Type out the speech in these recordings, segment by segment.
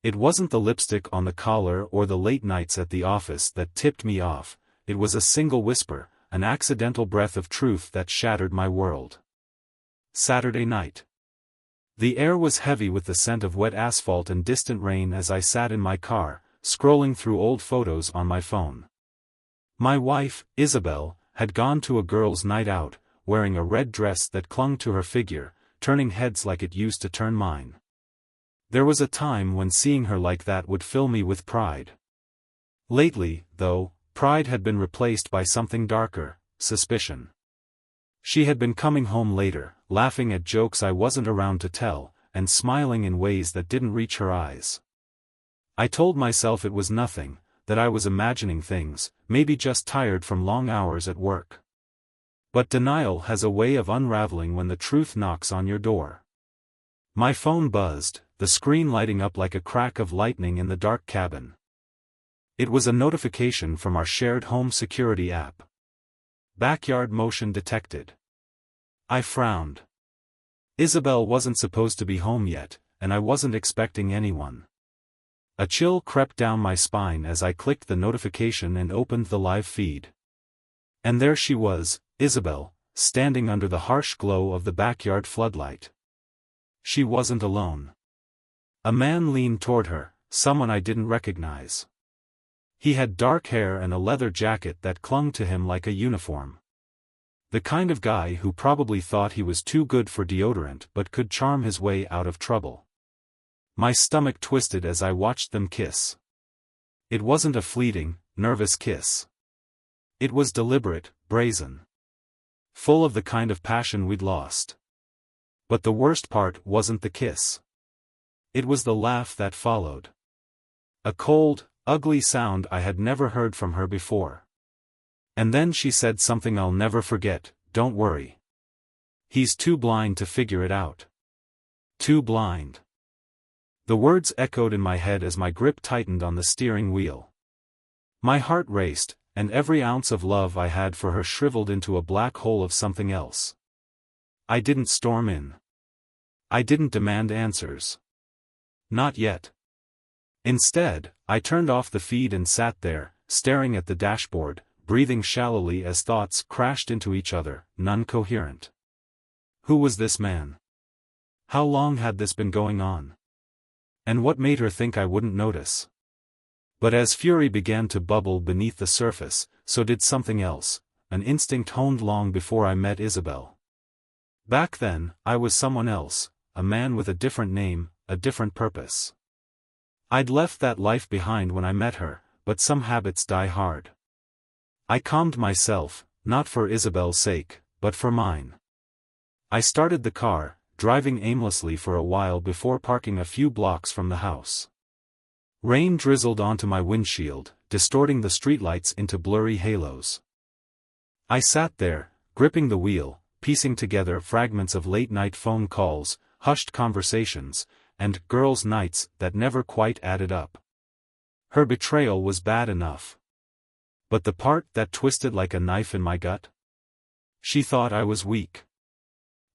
It wasn't the lipstick on the collar or the late nights at the office that tipped me off, it was a single whisper, an accidental breath of truth that shattered my world. Saturday night. The air was heavy with the scent of wet asphalt and distant rain as I sat in my car, scrolling through old photos on my phone. My wife, Isabelle, had gone to a girls' night out, wearing a red dress that clung to her figure, turning heads like it used to turn mine. There was a time when seeing her like that would fill me with pride. Lately, though, pride had been replaced by something darker, suspicion. She had been coming home later, laughing at jokes I wasn't around to tell, and smiling in ways that didn't reach her eyes. I told myself it was nothing, that I was imagining things, maybe just tired from long hours at work. But denial has a way of unraveling when the truth knocks on your door. My phone buzzed, the screen lighting up like a crack of lightning in the dark cabin. It was a notification from our shared home security app. Backyard motion detected. I frowned. Isabelle wasn't supposed to be home yet, and I wasn't expecting anyone. A chill crept down my spine as I clicked the notification and opened the live feed. And there she was, Isabelle, standing under the harsh glow of the backyard floodlight. She wasn't alone. A man leaned toward her, someone I didn't recognize. He had dark hair and a leather jacket that clung to him like a uniform. The kind of guy who probably thought he was too good for deodorant but could charm his way out of trouble. My stomach twisted as I watched them kiss. It wasn't a fleeting, nervous kiss. It was deliberate, brazen. Full of the kind of passion we'd lost. But the worst part wasn't the kiss. It was the laugh that followed. A cold, ugly sound I had never heard from her before. And then she said something I'll never forget, "Don't worry. He's too blind to figure it out." Too blind. The words echoed in my head as my grip tightened on the steering wheel. My heart raced, and every ounce of love I had for her shriveled into a black hole of something else. I didn't storm in. I didn't demand answers. Not yet. Instead, I turned off the feed and sat there, staring at the dashboard, breathing shallowly as thoughts crashed into each other, none coherent. Who was this man? How long had this been going on? And what made her think I wouldn't notice? But as fury began to bubble beneath the surface, so did something else, an instinct honed long before I met Isabelle. Back then, I was someone else, a man with a different name, a different purpose. I'd left that life behind when I met her, but some habits die hard. I calmed myself, not for Isabelle's sake, but for mine. I started the car, driving aimlessly for a while before parking a few blocks from the house. Rain drizzled onto my windshield, distorting the streetlights into blurry halos. I sat there, gripping the wheel, piecing together fragments of late-night phone calls, hushed conversations, and girls' nights that never quite added up. Her betrayal was bad enough. But the part that twisted like a knife in my gut? She thought I was weak.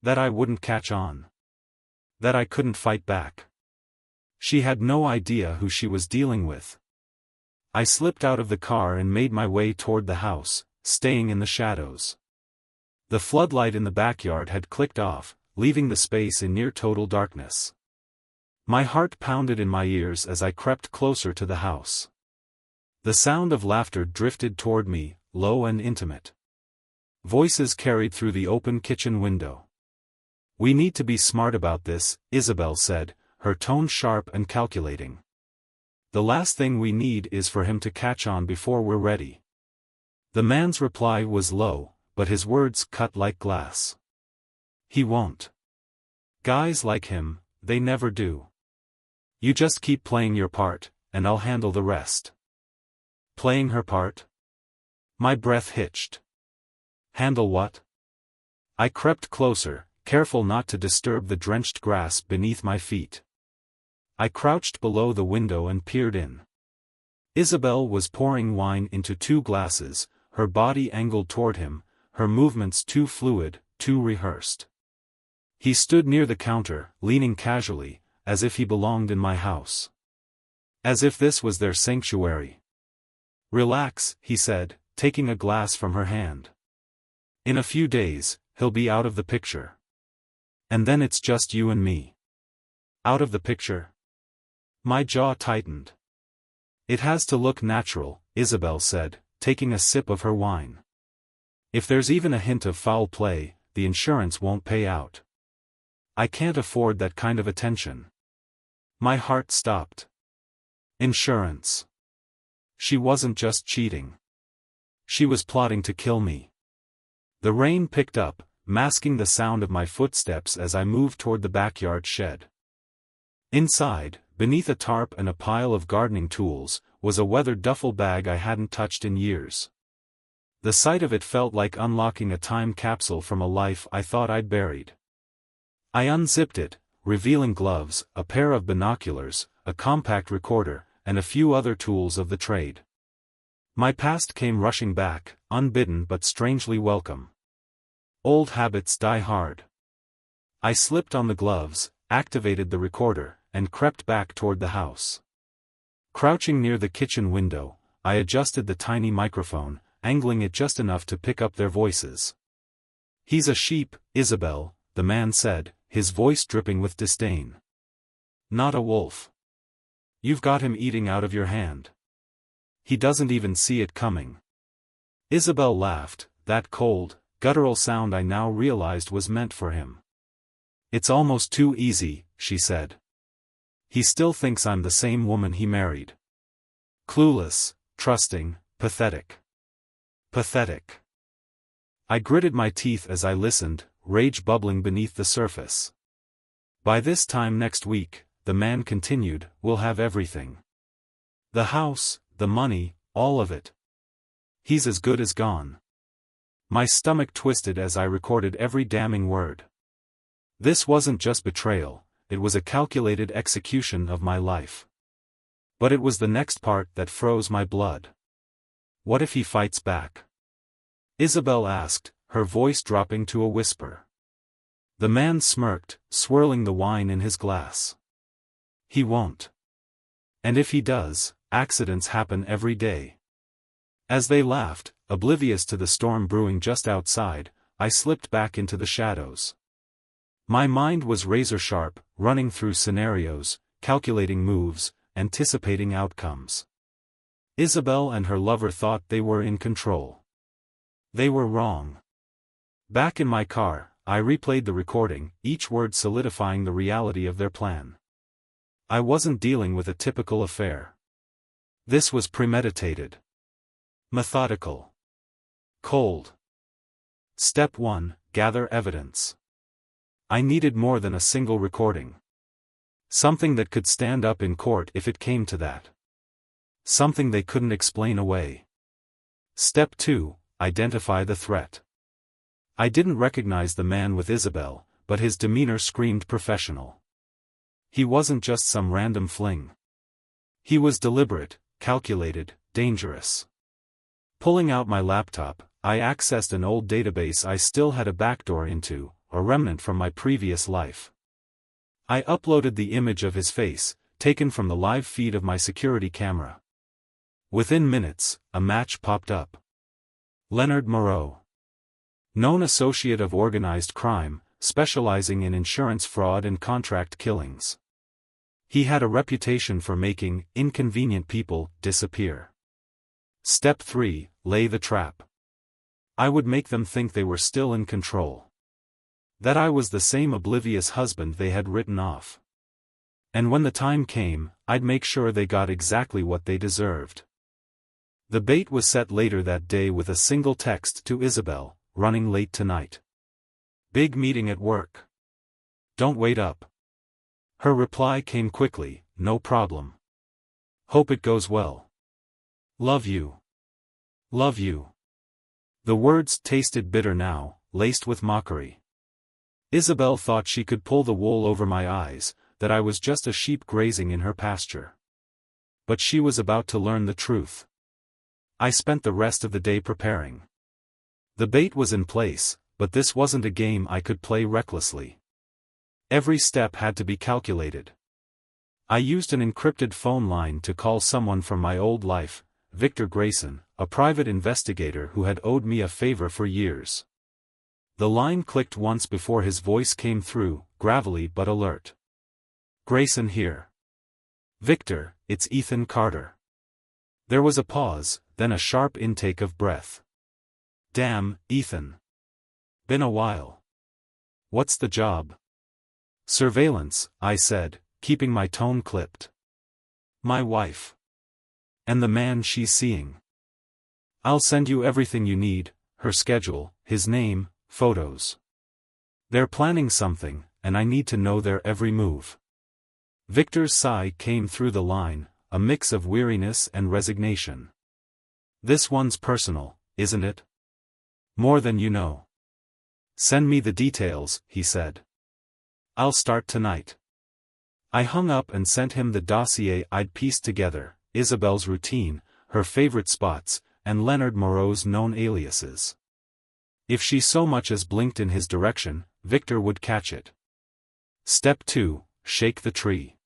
That I wouldn't catch on. That I couldn't fight back. She had no idea who she was dealing with. I slipped out of the car and made my way toward the house, staying in the shadows. The floodlight in the backyard had clicked off, leaving the space in near total darkness. My heart pounded in my ears as I crept closer to the house. The sound of laughter drifted toward me, low and intimate. Voices carried through the open kitchen window. "We need to be smart about this," Isabelle said, her tone sharp and calculating. "The last thing we need is for him to catch on before we're ready." The man's reply was low, but his words cut like glass. "He won't. Guys like him, they never do. You just keep playing your part, and I'll handle the rest." Playing her part? My breath hitched. Handle what? I crept closer, careful not to disturb the drenched grass beneath my feet. I crouched below the window and peered in. Isabelle was pouring wine into 2 glasses, her body angled toward him, her movements too fluid, too rehearsed. He stood near the counter, leaning casually, as if he belonged in my house. As if this was their sanctuary. "Relax," he said, taking a glass from her hand. "In a few days, he'll be out of the picture. And then it's just you and me." "Out of the picture?" My jaw tightened. "It has to look natural," Isabelle said, taking a sip of her wine. "If there's even a hint of foul play, the insurance won't pay out. I can't afford that kind of attention." My heart stopped. Insurance. She wasn't just cheating. She was plotting to kill me. The rain picked up, masking the sound of my footsteps as I moved toward the backyard shed. Inside, beneath a tarp and a pile of gardening tools, was a weathered duffel bag I hadn't touched in years. The sight of it felt like unlocking a time capsule from a life I thought I'd buried. I unzipped it, revealing gloves, a pair of binoculars, a compact recorder, and a few other tools of the trade. My past came rushing back, unbidden but strangely welcome. Old habits die hard. I slipped on the gloves, activated the recorder, and crept back toward the house. Crouching near the kitchen window, I adjusted the tiny microphone, angling it just enough to pick up their voices. "He's a sheep, Isabelle," the man said, his voice dripping with disdain. "Not a wolf. You've got him eating out of your hand. He doesn't even see it coming." Isabelle laughed, that cold, guttural sound I now realized was meant for him. "It's almost too easy," she said. "He still thinks I'm the same woman he married. Clueless, trusting, pathetic. Pathetic." I gritted my teeth as I listened, rage bubbling beneath the surface. "By this time next week," the man continued, "we'll have everything. The house, the money, all of it. He's as good as gone." My stomach twisted as I recorded every damning word. This wasn't just betrayal, it was a calculated execution of my life. But it was the next part that froze my blood. "What if he fights back?" Isabelle asked, her voice dropping to a whisper. The man smirked, swirling the wine in his glass. "He won't. And if he does, accidents happen every day." As they laughed, oblivious to the storm brewing just outside, I slipped back into the shadows. My mind was razor-sharp, running through scenarios, calculating moves, anticipating outcomes. Isabelle and her lover thought they were in control. They were wrong. Back in my car, I replayed the recording, each word solidifying the reality of their plan. I wasn't dealing with a typical affair. This was premeditated. Methodical. Cold. Step 1, gather evidence. I needed more than a single recording. Something that could stand up in court if it came to that. Something they couldn't explain away. Step 2, identify the threat. I didn't recognize the man with Isabelle, but his demeanor screamed professional. He wasn't just some random fling. He was deliberate, calculated, dangerous. Pulling out my laptop, I accessed an old database I still had a backdoor into, a remnant from my previous life. I uploaded the image of his face, taken from the live feed of my security camera. Within minutes, a match popped up. Leonard Moreau. Known associate of organized crime, specializing in insurance fraud and contract killings. He had a reputation for making inconvenient people disappear. Step 3, lay the trap. I would make them think they were still in control. That I was the same oblivious husband they had written off. And when the time came, I'd make sure they got exactly what they deserved. The bait was set later that day with a single text to Isabelle, running late tonight. Big meeting at work. Don't wait up. Her reply came quickly, no problem. Hope it goes well. Love you. Love you. The words tasted bitter now, laced with mockery. Isabelle thought she could pull the wool over my eyes, that I was just a sheep grazing in her pasture. But she was about to learn the truth. I spent the rest of the day preparing. The bait was in place, but this wasn't a game I could play recklessly. Every step had to be calculated. I used an encrypted phone line to call someone from my old life, Victor Grayson, a private investigator who had owed me a favor for years. The line clicked once before his voice came through, gravelly but alert. "Grayson here. Victor, it's Ethan Carter." There was a pause, then a sharp intake of breath. "Damn, Ethan. Been a while. What's the job?" "Surveillance," I said, keeping my tone clipped. "My wife. And the man she's seeing. I'll send you everything you need, her schedule, his name, photos. They're planning something, and I need to know their every move." Victor's sigh came through the line, a mix of weariness and resignation. "This one's personal, isn't it? More than you know." "Send me the details," he said. "I'll start tonight." I hung up and sent him the dossier I'd pieced together, Isabelle's routine, her favorite spots, and Leonard Moreau's known aliases. If she so much as blinked in his direction, Victor would catch it. Step 2, shake the tree.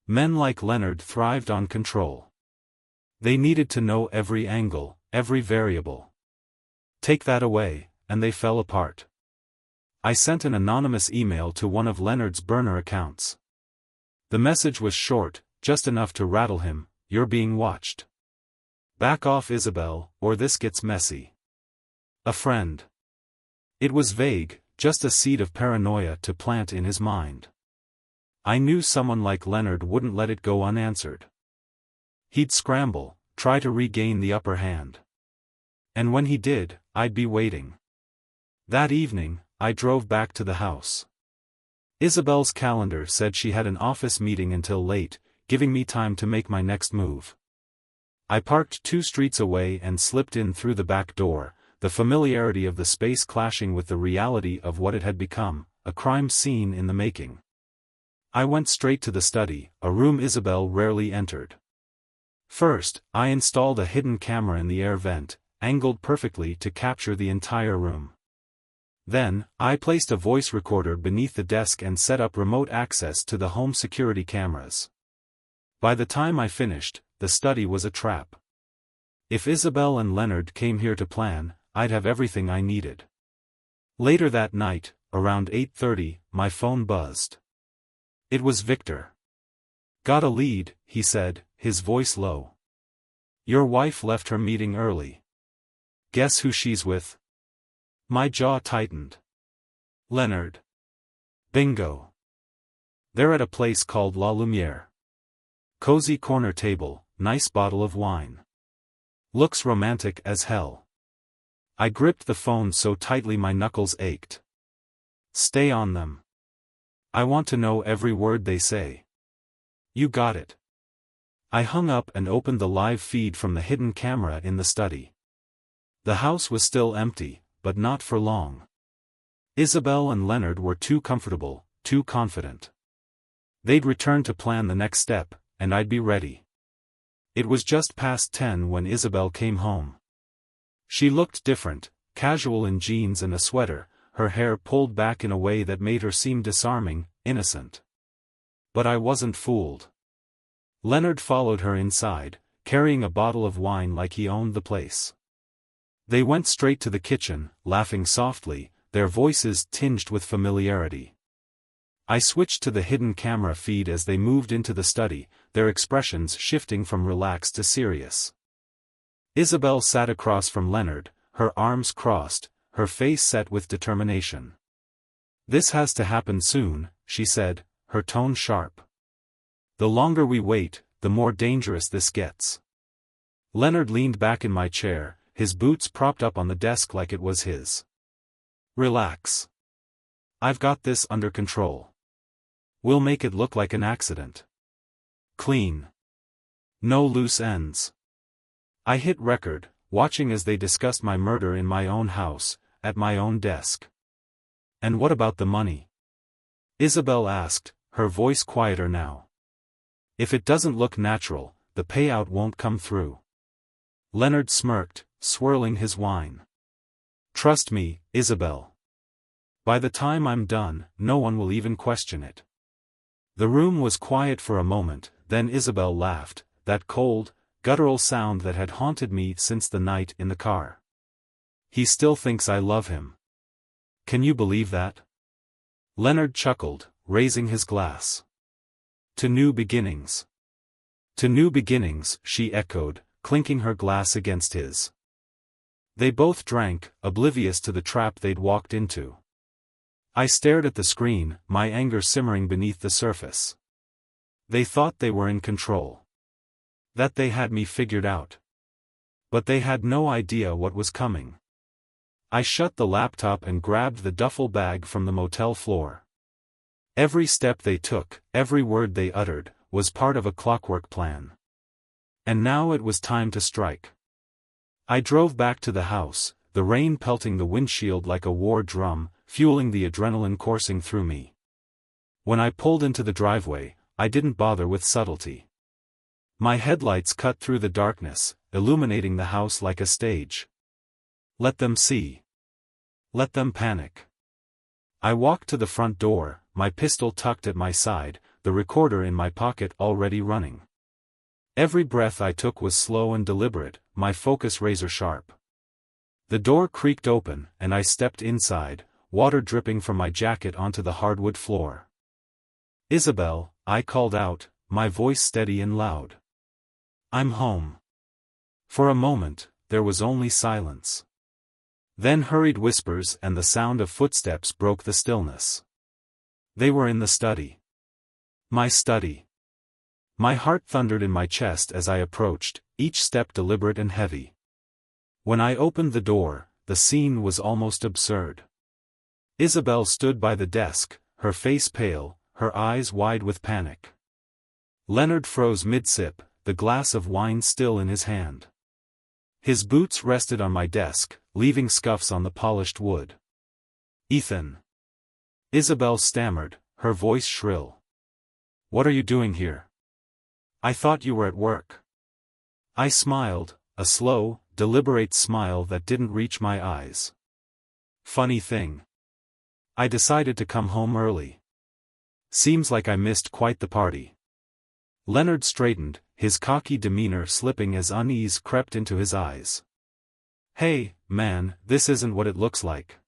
Men like Leonard thrived on control. They needed to know every angle, every variable. Take that away, and they fell apart. I sent an anonymous email to one of Leonard's burner accounts. The message was short, just enough to rattle him: "You're being watched. Back off, Isabelle, or this gets messy. A friend." It was vague, just a seed of paranoia to plant in his mind. I knew someone like Leonard wouldn't let it go unanswered. He'd scramble, try to regain the upper hand. And when he did, I'd be waiting. That evening, I drove back to the house. Isabelle's calendar said she had an office meeting until late, giving me time to make my next move. I parked 2 streets away and slipped in through the back door, the familiarity of the space clashing with the reality of what it had become, a crime scene in the making. I went straight to the study, a room Isabelle rarely entered. First, I installed a hidden camera in the air vent, angled perfectly to capture the entire room. Then, I placed a voice recorder beneath the desk and set up remote access to the home security cameras. By the time I finished, the study was a trap. If Isabelle and Leonard came here to plan, I'd have everything I needed. Later that night, around 8:30, my phone buzzed. It was Victor. "Got a lead," he said, his voice low. "Your wife left her meeting early. Guess who she's with?" My jaw tightened. "Leonard." Bingo. They're at a place called La Lumiere. Cozy corner table, nice bottle of wine. Looks romantic as hell. I gripped the phone so tightly my knuckles ached. "Stay on them. I want to know every word they say." "You got it." I hung up and opened the live feed from the hidden camera in the study. The house was still empty, but not for long. Isabelle and Leonard were too comfortable, too confident. They'd return to plan the next step, and I'd be ready. It was just past 10 when Isabelle came home. She looked different, casual in jeans and a sweater, her hair pulled back in a way that made her seem disarming, innocent. But I wasn't fooled. Leonard followed her inside, carrying a bottle of wine like he owned the place. They went straight to the kitchen, laughing softly, their voices tinged with familiarity. I switched to the hidden camera feed as they moved into the study, their expressions shifting from relaxed to serious. Isabelle sat across from Leonard, her arms crossed, her face set with determination. "This has to happen soon," she said, her tone sharp. "The longer we wait, the more dangerous this gets." Leonard leaned back in my chair, his boots propped up on the desk like it was his. "Relax. I've got this under control. We'll make it look like an accident. Clean. No loose ends." I hit record, watching as they discussed my murder in my own house, at my own desk. "And what about the money?" Isabelle asked, her voice quieter now. "If it doesn't look natural, the payout won't come through." Leonard smirked, swirling his wine. "Trust me, Isabelle. By the time I'm done, no one will even question it." The room was quiet for a moment, then Isabelle laughed, that cold, guttural sound that had haunted me since the night in the car. He still thinks I love him. Can you believe that? Leonard chuckled, raising his glass. To new beginnings. To new beginnings, she echoed, clinking her glass against his. They both drank, oblivious to the trap they'd walked into. I stared at the screen, my anger simmering beneath the surface. They thought they were in control. That they had me figured out. But they had no idea what was coming. I shut the laptop and grabbed the duffel bag from the motel floor. Every step they took, every word they uttered, was part of a clockwork plan. And now it was time to strike. I drove back to the house, the rain pelting the windshield like a war drum, fueling the adrenaline coursing through me. When I pulled into the driveway, I didn't bother with subtlety. My headlights cut through the darkness, illuminating the house like a stage. Let them see. Let them panic. I walked to the front door, my pistol tucked at my side, the recorder in my pocket already running. Every breath I took was slow and deliberate, my focus razor-sharp. The door creaked open, and I stepped inside, water dripping from my jacket onto the hardwood floor. "Isabelle," I called out, my voice steady and loud. "I'm home." For a moment, there was only silence. Then hurried whispers and the sound of footsteps broke the stillness. They were in the study. My study. My heart thundered in my chest as I approached, each step deliberate and heavy. When I opened the door, the scene was almost absurd. Isabelle stood by the desk, her face pale, her eyes wide with panic. Leonard froze mid-sip, the glass of wine still in his hand. His boots rested on my desk, leaving scuffs on the polished wood. "Ethan." Isabelle stammered, her voice shrill. "What are you doing here? I thought you were at work." I smiled, a slow, deliberate smile that didn't reach my eyes. "Funny thing. I decided to come home early. Seems like I missed quite the party." Leonard straightened, his cocky demeanor slipping as unease crept into his eyes. "Hey, man, this isn't what it looks like."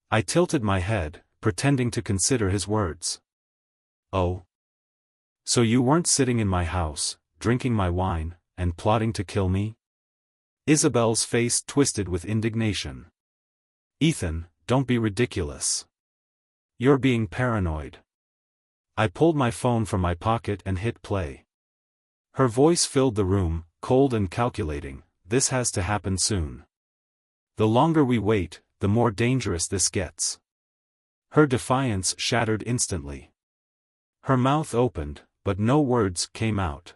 I tilted my head, pretending to consider his words. "Oh? So you weren't sitting in my house, drinking my wine, and plotting to kill me?" Isabelle's face twisted with indignation. "Ethan, don't be ridiculous. You're being paranoid." I pulled my phone from my pocket and hit play. Her voice filled the room, cold and calculating. "This has to happen soon. The longer we wait, the more dangerous this gets." Her defiance shattered instantly. Her mouth opened, but no words came out.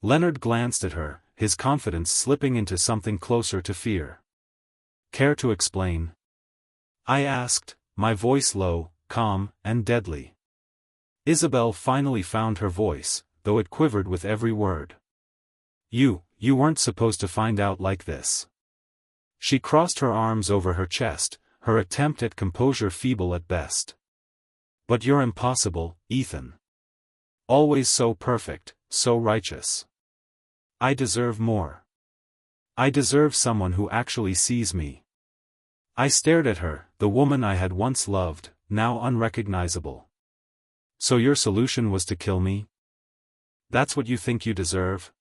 Leonard glanced at her, his confidence slipping into something closer to fear. "Care to explain?" I asked, my voice low, calm, and deadly. Isabelle finally found her voice, though it quivered with every word. You weren't supposed to find out like this." She crossed her arms over her chest, her attempt at composure feeble at best. "But you're impossible, Ethan. Always so perfect, so righteous. I deserve more. I deserve someone who actually sees me." I stared at her, the woman I had once loved, now unrecognizable. "So your solution was to kill me? That's what you think you deserve?"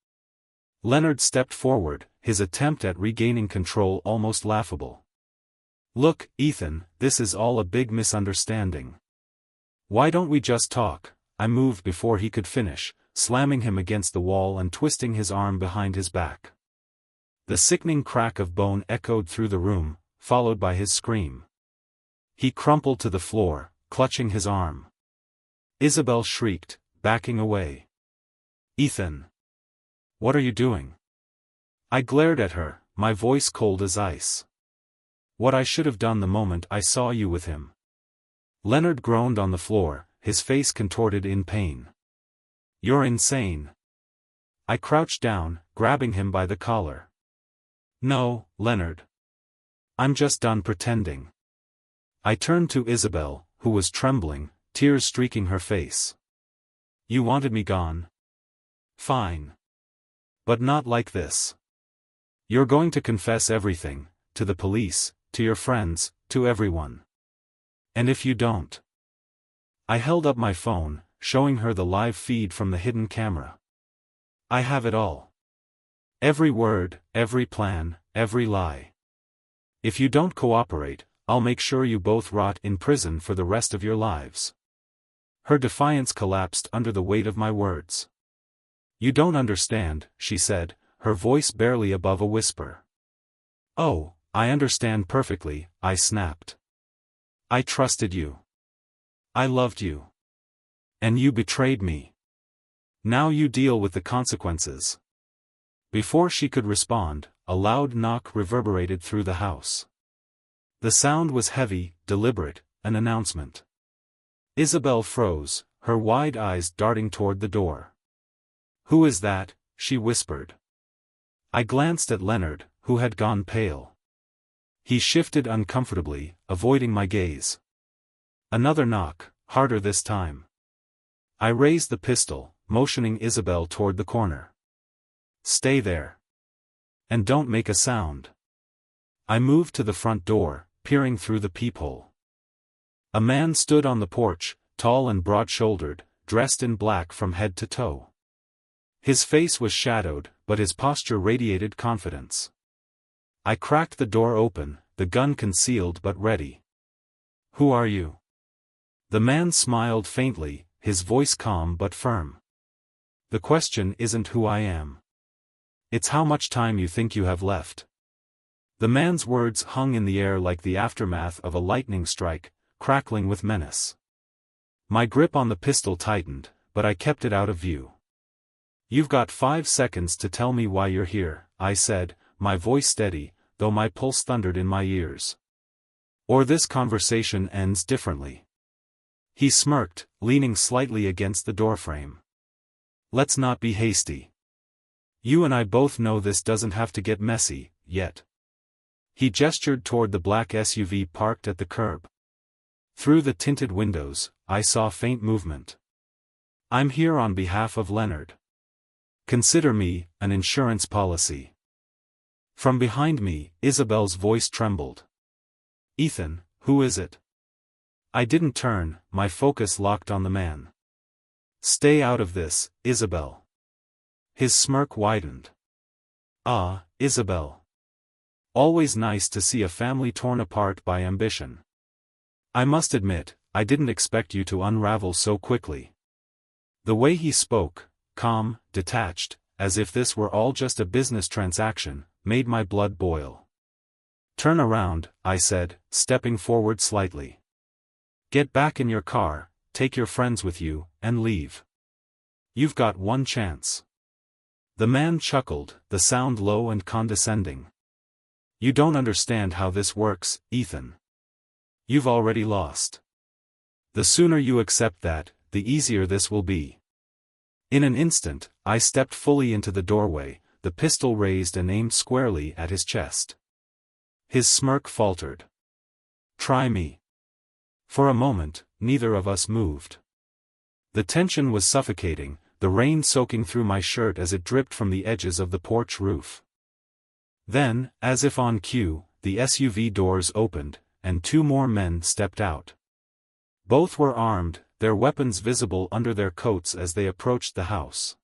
Leonard stepped forward, his attempt at regaining control almost laughable. "Look, Ethan, this is all a big misunderstanding. Why don't we just talk?" I moved before he could finish, slamming him against the wall and twisting his arm behind his back. The sickening crack of bone echoed through the room, followed by his scream. He crumpled to the floor, clutching his arm. Isabelle shrieked, backing away. "Ethan! What are you doing?" I glared at her, my voice cold as ice. "What I should have done the moment I saw you with him." Leonard groaned on the floor, his face contorted in pain. "You're insane." I crouched down, grabbing him by the collar. "No, Leonard. I'm just done pretending." I turned to Isabelle, who was trembling, tears streaking her face. You wanted me gone? Fine. But not like this. You're going to confess everything, to the police, to your friends, to everyone. And if you don't? I held up my phone, showing her the live feed from the hidden camera. I have it all. Every word, every plan, every lie. If you don't cooperate, I'll make sure you both rot in prison for the rest of your lives. Her defiance collapsed under the weight of my words. You don't understand, she said, her voice barely above a whisper. Oh, I understand perfectly, I snapped. I trusted you. I loved you. And you betrayed me. Now you deal with the consequences. Before she could respond, a loud knock reverberated through the house. The sound was heavy, deliberate, an announcement. Isabelle froze, her wide eyes darting toward the door. Who is that? She whispered. I glanced at Leonard, who had gone pale. He shifted uncomfortably, avoiding my gaze. Another knock, harder this time. I raised the pistol, motioning Isabelle toward the corner. Stay there. And don't make a sound. I moved to the front door, peering through the peephole. A man stood on the porch, tall and broad-shouldered, dressed in black from head to toe. His face was shadowed, but his posture radiated confidence. I cracked the door open, the gun concealed but ready. Who are you? The man smiled faintly, his voice calm but firm. The question isn't who I am. It's how much time you think you have left. The man's words hung in the air like the aftermath of a lightning strike, crackling with menace. My grip on the pistol tightened, but I kept it out of view. You've got 5 seconds to tell me why you're here, I said, my voice steady, though my pulse thundered in my ears. Or this conversation ends differently. He smirked, leaning slightly against the doorframe. Let's not be hasty. You and I both know this doesn't have to get messy, yet. He gestured toward the black SUV parked at the curb. Through the tinted windows, I saw faint movement. I'm here on behalf of Leonard. Consider me an insurance policy. From behind me, Isabelle's voice trembled. Ethan, who is it? I didn't turn, my focus locked on the man. Stay out of this, Isabelle. His smirk widened. Ah, Isabelle. Always nice to see a family torn apart by ambition. I must admit, I didn't expect you to unravel so quickly. The way he spoke, calm, detached, as if this were all just a business transaction, made my blood boil. Turn around, I said, stepping forward slightly. Get back in your car, take your friends with you, and leave. You've got one chance. The man chuckled, the sound low and condescending. You don't understand how this works, Ethan. You've already lost. The sooner you accept that, the easier this will be. In an instant, I stepped fully into the doorway, the pistol raised and aimed squarely at his chest. His smirk faltered. Try me. For a moment, neither of us moved. The tension was suffocating, the rain soaking through my shirt as it dripped from the edges of the porch roof. Then, as if on cue, the SUV doors opened, and 2 more men stepped out. Both were armed, their weapons visible under their coats as they approached the house.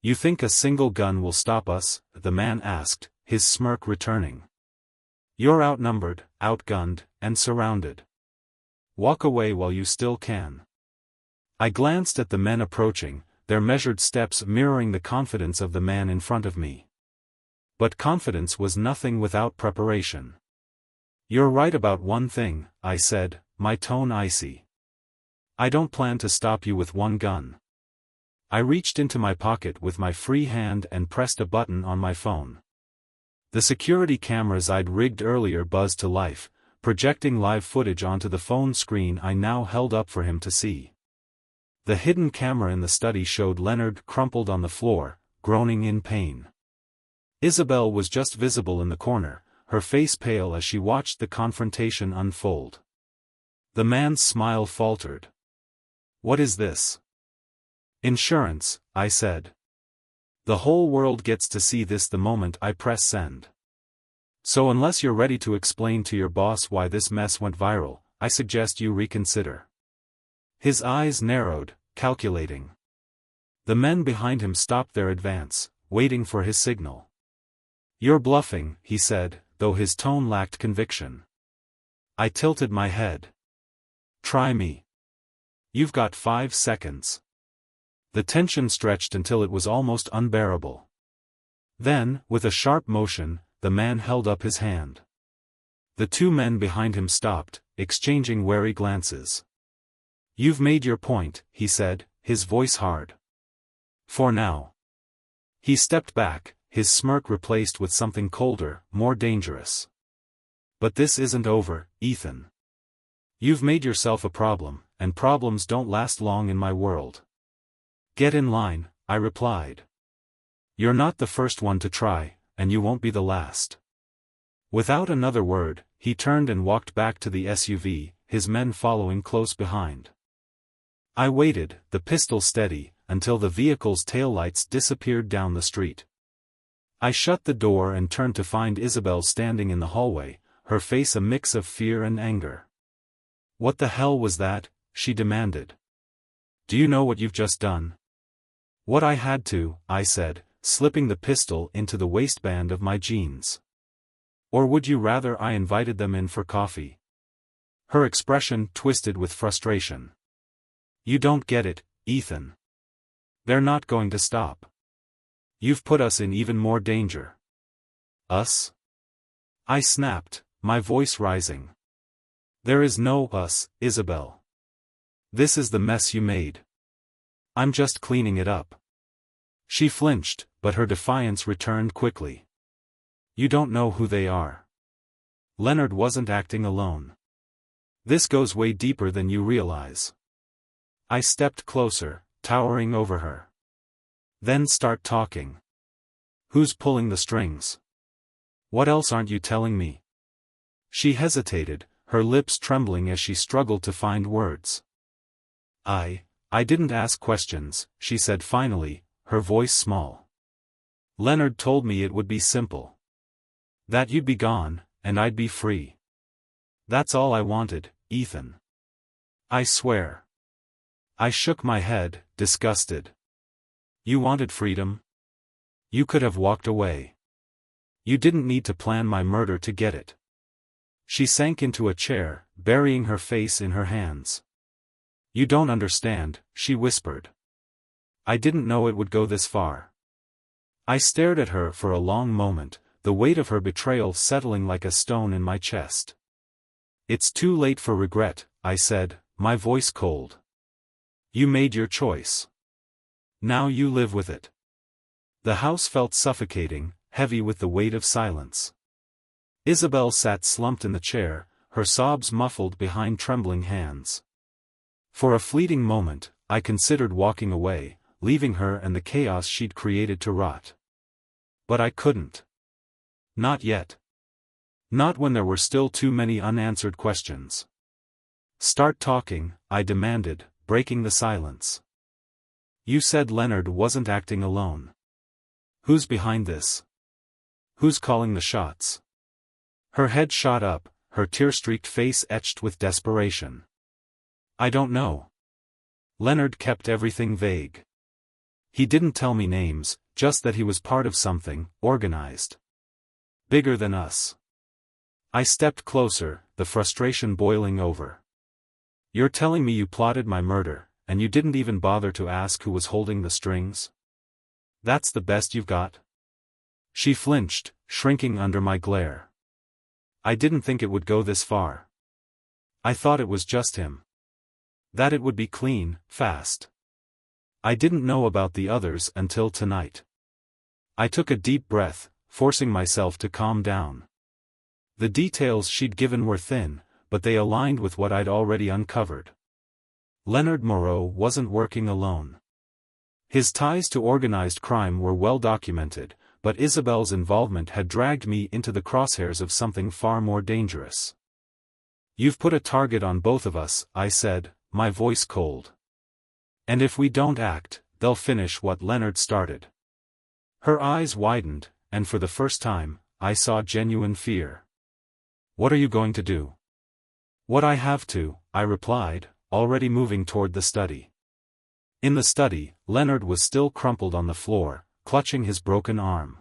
You think a single gun will stop us? The man asked, his smirk returning. You're outnumbered, outgunned, and surrounded. Walk away while you still can. I glanced at the men approaching, their measured steps mirroring the confidence of the man in front of me. But confidence was nothing without preparation. You're right about one thing, I said, my tone icy. I don't plan to stop you with one gun. I reached into my pocket with my free hand and pressed a button on my phone. The security cameras I'd rigged earlier buzzed to life, projecting live footage onto the phone screen I now held up for him to see. The hidden camera in the study showed Leonard crumpled on the floor, groaning in pain. Isabelle was just visible in the corner, her face pale as she watched the confrontation unfold. The man's smile faltered. What is this? Insurance, I said. The whole world gets to see this the moment I press send. So unless you're ready to explain to your boss why this mess went viral, I suggest you reconsider. His eyes narrowed, calculating. The men behind him stopped their advance, waiting for his signal. You're bluffing, he said, though his tone lacked conviction. I tilted my head. Try me. You've got 5 seconds. The tension stretched until it was almost unbearable. Then, with a sharp motion, the man held up his hand. The 2 men behind him stopped, exchanging wary glances. You've made your point, he said, his voice hard. For now. He stepped back, his smirk replaced with something colder, more dangerous. But this isn't over, Ethan. You've made yourself a problem, and problems don't last long in my world. Get in line, I replied. You're not the first one to try, and you won't be the last. Without another word, he turned and walked back to the SUV, his men following close behind. I waited, the pistol steady, until the vehicle's taillights disappeared down the street. I shut the door and turned to find Isabelle standing in the hallway, her face a mix of fear and anger. What the hell was that? She demanded. Do you know what you've just done? What I had to, I said, slipping the pistol into the waistband of my jeans. Or would you rather I invited them in for coffee? Her expression twisted with frustration. You don't get it, Ethan. They're not going to stop. You've put us in even more danger. Us? I snapped, my voice rising. There is no us, Isabelle. This is the mess you made. I'm just cleaning it up. She flinched, but her defiance returned quickly. You don't know who they are. Leonard wasn't acting alone. This goes way deeper than you realize. I stepped closer, towering over her. Then start talking. Who's pulling the strings? What else aren't you telling me? She hesitated, her lips trembling as she struggled to find words. I didn't ask questions, she said finally, her voice small. Leonard told me it would be simple. That you'd be gone, and I'd be free. That's all I wanted, Ethan. I swear. I shook my head, disgusted. You wanted freedom? You could have walked away. You didn't need to plan my murder to get it. She sank into a chair, burying her face in her hands. You don't understand, she whispered. I didn't know it would go this far. I stared at her for a long moment, the weight of her betrayal settling like a stone in my chest. It's too late for regret, I said, my voice cold. You made your choice. Now you live with it. The house felt suffocating, heavy with the weight of silence. Isabelle sat slumped in the chair, her sobs muffled behind trembling hands. For a fleeting moment, I considered walking away, leaving her and the chaos she'd created to rot. But I couldn't. Not yet. Not when there were still too many unanswered questions. Start talking, I demanded, breaking the silence. You said Leonard wasn't acting alone. Who's behind this? Who's calling the shots? Her head shot up, her tear-streaked face etched with desperation. I don't know. Leonard kept everything vague. He didn't tell me names, just that he was part of something, organized. Bigger than us. I stepped closer, the frustration boiling over. You're telling me you plotted my murder, and you didn't even bother to ask who was holding the strings? That's the best you've got? She flinched, shrinking under my glare. I didn't think it would go this far. I thought it was just him. That it would be clean, fast. I didn't know about the others until tonight. I took a deep breath, forcing myself to calm down. The details she'd given were thin, but they aligned with what I'd already uncovered. Leonard Moreau wasn't working alone. His ties to organized crime were well documented, but Isabelle's involvement had dragged me into the crosshairs of something far more dangerous. You've put a target on both of us, I said, my voice cold. And if we don't act, they'll finish what Leonard started. Her eyes widened, and for the first time, I saw genuine fear. What are you going to do? What I have to, I replied, already moving toward the study. In the study, Leonard was still crumpled on the floor, clutching his broken arm.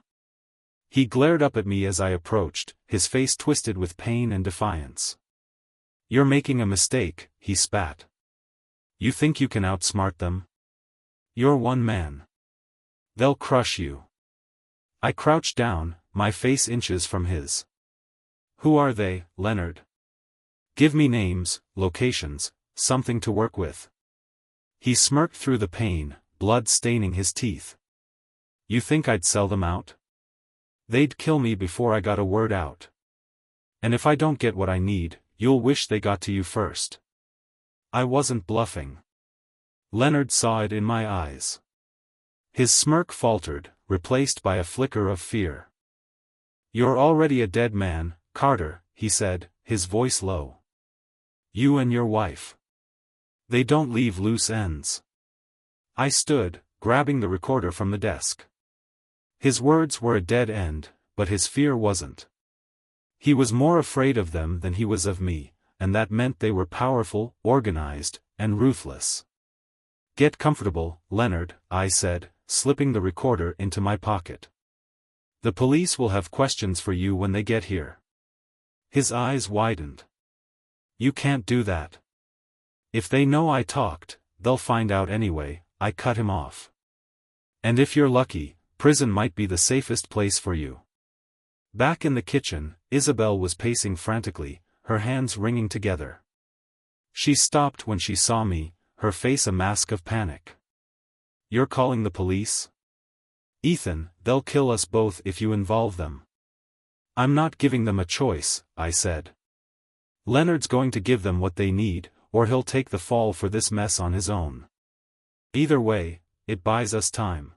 He glared up at me as I approached, his face twisted with pain and defiance. You're making a mistake, he spat. You think you can outsmart them? You're one man. They'll crush you. I crouched down, my face inches from his. Who are they, Leonard? Give me names, locations, something to work with. He smirked through the pain, blood staining his teeth. You think I'd sell them out? They'd kill me before I got a word out. And if I don't get what I need, you'll wish they got to you first. I wasn't bluffing. Leonard saw it in my eyes. His smirk faltered, replaced by a flicker of fear. You're already a dead man, Carter, he said, his voice low. You and your wife. They don't leave loose ends. I stood, grabbing the recorder from the desk. His words were a dead end, but his fear wasn't. He was more afraid of them than he was of me, and that meant they were powerful, organized, and ruthless. Get comfortable, Leonard, I said, slipping the recorder into my pocket. The police will have questions for you when they get here. His eyes widened. You can't do that. If they know I talked, they'll find out anyway, I cut him off. And if you're lucky, prison might be the safest place for you. Back in the kitchen, Isabelle was pacing frantically, her hands wringing together. She stopped when she saw me, her face a mask of panic. You're calling the police? Ethan, they'll kill us both if you involve them. I'm not giving them a choice, I said. Leonard's going to give them what they need, or he'll take the fall for this mess on his own. Either way, it buys us time.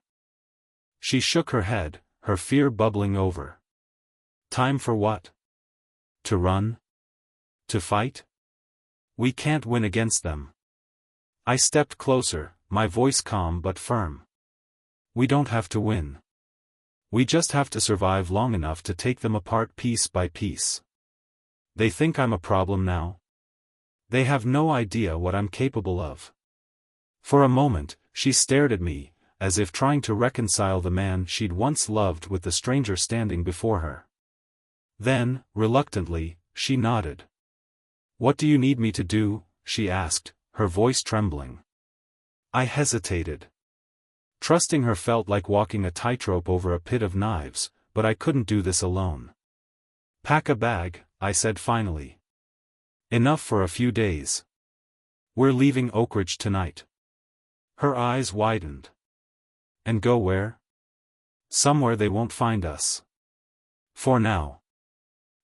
She shook her head, her fear bubbling over. Time for what? To run? To fight? We can't win against them. I stepped closer, my voice calm but firm. We don't have to win. We just have to survive long enough to take them apart piece by piece. They think I'm a problem now? They have no idea what I'm capable of. For a moment, she stared at me, as if trying to reconcile the man she'd once loved with the stranger standing before her. Then, reluctantly, she nodded. What do you need me to do? She asked, her voice trembling. I hesitated. Trusting her felt like walking a tightrope over a pit of knives, but I couldn't do this alone. Pack a bag, I said finally. Enough for a few days. We're leaving Oak Ridge tonight. Her eyes widened. And go where? Somewhere they won't find us. For now.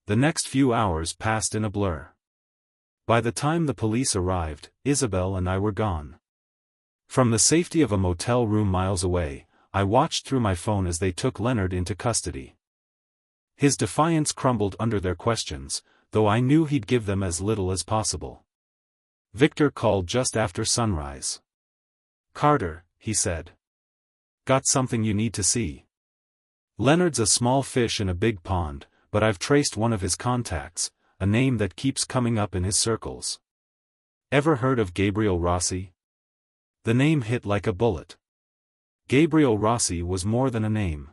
The next few hours passed in a blur. By the time the police arrived, Isabelle and I were gone. From the safety of a motel room miles away, I watched through my phone as they took Leonard into custody. His defiance crumbled under their questions, though I knew he'd give them as little as possible. Victor called just after sunrise. Carter, he said. Got something you need to see. Leonard's a small fish in a big pond, but I've traced one of his contacts, a name that keeps coming up in his circles. Ever heard of Gabriel Rossi? The name hit like a bullet. Gabriel Rossi was more than a name.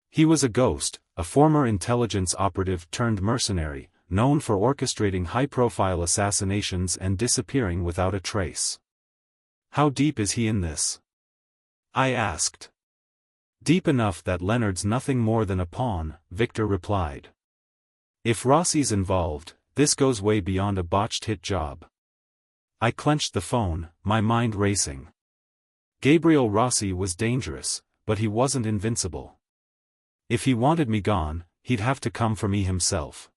He was a ghost, a former intelligence operative turned mercenary, known for orchestrating high-profile assassinations and disappearing without a trace. How deep is he in this? I asked. Deep enough that Leonard's nothing more than a pawn, Victor replied. If Rossi's involved, this goes way beyond a botched hit job. I clenched the phone, my mind racing. Gabriel Rossi was dangerous, but he wasn't invincible. If he wanted me gone, he'd have to come for me himself.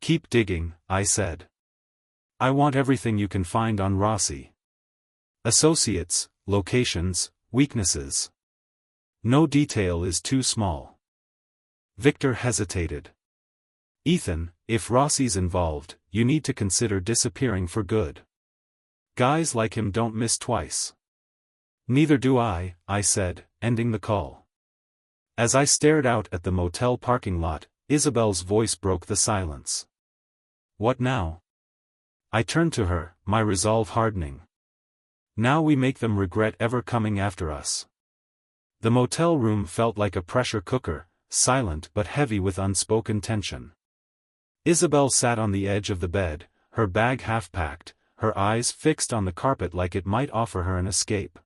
Keep digging, I said. I want everything you can find on Rossi. Associates, locations, weaknesses. No detail is too small. Victor hesitated. Ethan, if Rossi's involved, you need to consider disappearing for good. Guys like him don't miss twice. Neither do I said, ending the call. As I stared out at the motel parking lot, Isabelle's voice broke the silence. What now? I turned to her, my resolve hardening. Now we make them regret ever coming after us. The motel room felt like a pressure cooker, silent but heavy with unspoken tension. Isabelle sat on the edge of the bed, her bag half-packed, her eyes fixed on the carpet like it might offer her an escape.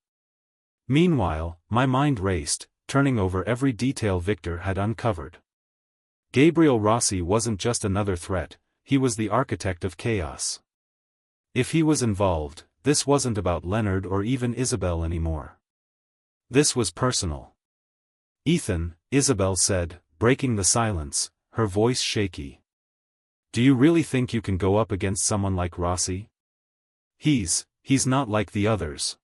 Meanwhile, my mind raced, turning over every detail Victor had uncovered. Gabriel Rossi wasn't just another threat, he was the architect of chaos. If he was involved, this wasn't about Leonard or even Isabelle anymore. This was personal. Ethan, Isabelle said, breaking the silence, her voice shaky. Do you really think you can go up against someone like Rossi? He's not like the others.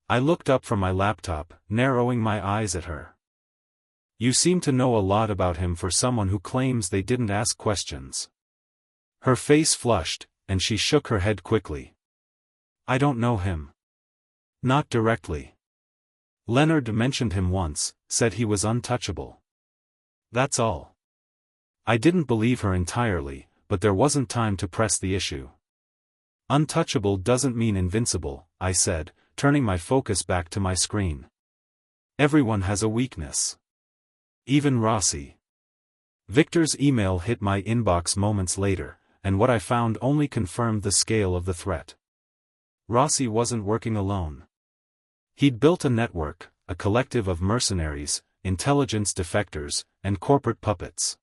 I looked up from my laptop, narrowing my eyes at her. You seem to know a lot about him for someone who claims they didn't ask questions. Her face flushed, and she shook her head quickly. I don't know him. Not directly. Leonard mentioned him once, said he was untouchable. That's all. I didn't believe her entirely, but there wasn't time to press the issue. Untouchable doesn't mean invincible, I said, turning my focus back to my screen. Everyone has a weakness. Even Rossi. Victor's email hit my inbox moments later, and what I found only confirmed the scale of the threat. Rossi wasn't working alone. He'd built a network, a collective of mercenaries, intelligence defectors, and corporate puppets.